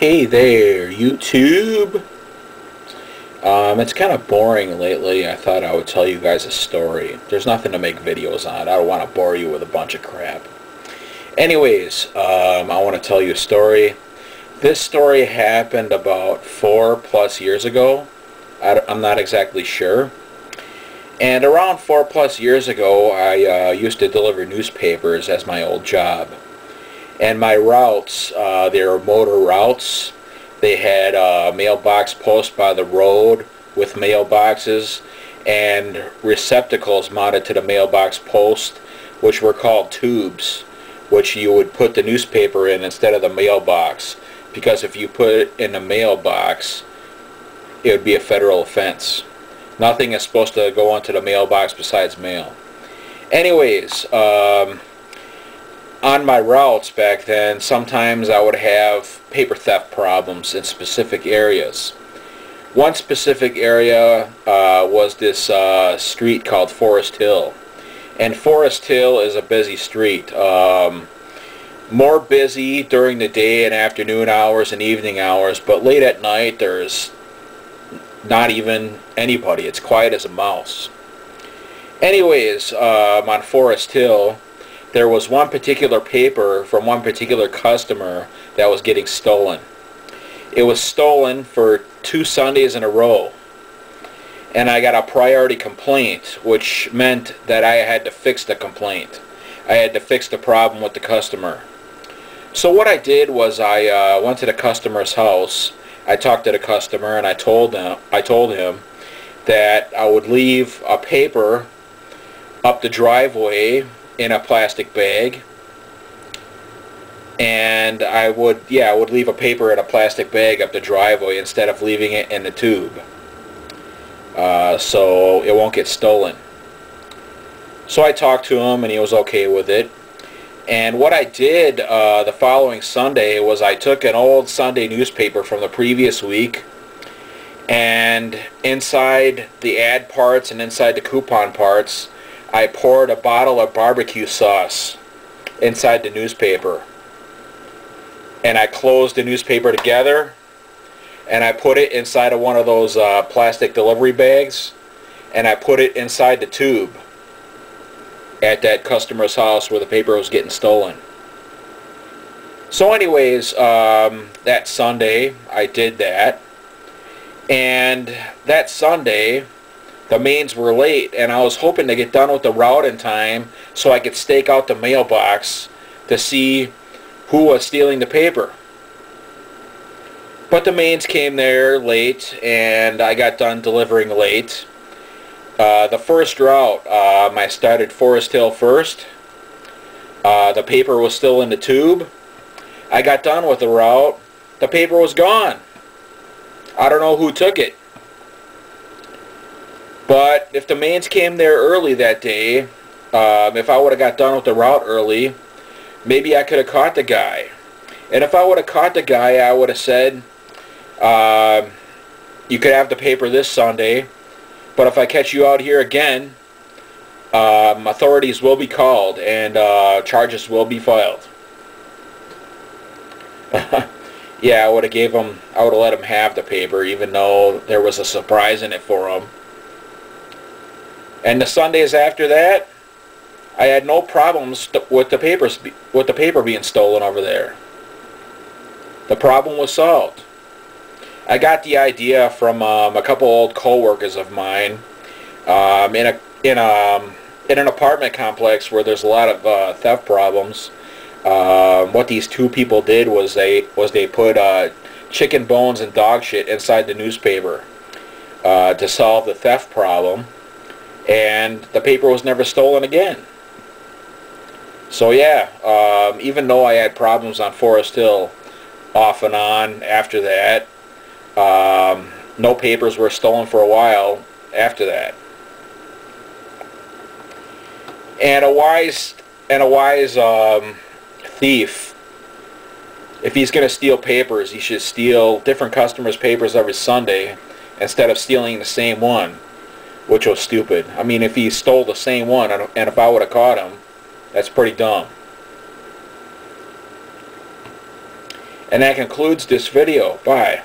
Hey there, YouTube. It's kind of boring lately. I thought I would tell you guys a story. There's nothing to make videos on. I don't want to bore you with a bunch of crap. Anyways, I want to tell you a story. This story happened about 4+ years ago. I'm not exactly sure. And around 4+ years ago, I used to deliver newspapers as my old job. And my routes, they were motor routes. They had a mailbox post by the road with mailboxes and receptacles mounted to the mailbox post, which were called tubes, which you would put the newspaper in instead of the mailbox, because if you put it in the mailbox, it would be a federal offense. Nothing is supposed to go onto the mailbox besides mail. Anyways, on my routes back then, sometimes I would have paper theft problems in specific areas. One specific area was this street called Forest Hill. And Forest Hill is a busy street. More busy during the day and afternoon hours and evening hours, but late at night there's not even anybody. It's quiet as a mouse. Anyways, on Forest Hill, there was one particular paper from one particular customer that was getting stolen. It was stolen for 2 Sundays in a row. And I got a priority complaint, which meant that I had to fix the complaint. I had to fix the problem with the customer. So what I did was I went to the customer's house. I talked to the customer and I told him that I would leave a paper up the driveway in a plastic bag, and I would leave a paper in a plastic bag up the driveway instead of leaving it in the tube, so it won't get stolen. So I talked to him and he was okay with it. And what I did the following Sunday was I took an old Sunday newspaper from the previous week, and inside the ad parts and inside the coupon parts, I poured a bottle of barbecue sauce inside the newspaper. And I closed the newspaper together, and I put it inside of one of those plastic delivery bags, and I put it inside the tube at that customer's house where the paper was getting stolen. So anyways, that Sunday I did that, and that Sunday the mains were late, and I was hoping to get done with the route in time so I could stake out the mailbox to see who was stealing the paper. But the mains came there late, and I got done delivering late. The first route, I started Forest Hill first. The paper was still in the tube. I got done with the route. The paper was gone. I don't know who took it. But if the mains came there early that day, if I would have got done with the route early, maybe I could have caught the guy. And if I would have caught the guy, I would have said, you could have the paper this Sunday, but if I catch you out here again, authorities will be called and charges will be filed. Yeah, I would have let him have the paper, even though there was a surprise in it for him. And the Sundays after that, I had no problems with the paper being stolen over there. The problem was solved. I got the idea from a couple old co-workers of mine in an apartment complex where there's a lot of theft problems. What these two people did was they put chicken bones and dog shit inside the newspaper to solve the theft problem. And the paper was never stolen again. So yeah, even though I had problems on Forest Hill off and on after that, no papers were stolen for a while after that. And a wise thief, if he's going to steal papers, he should steal different customers' papers every Sunday instead of stealing the same one, which was stupid. I mean, if he stole the same one, and if I would have caught him, that's pretty dumb. And that concludes this video. Bye.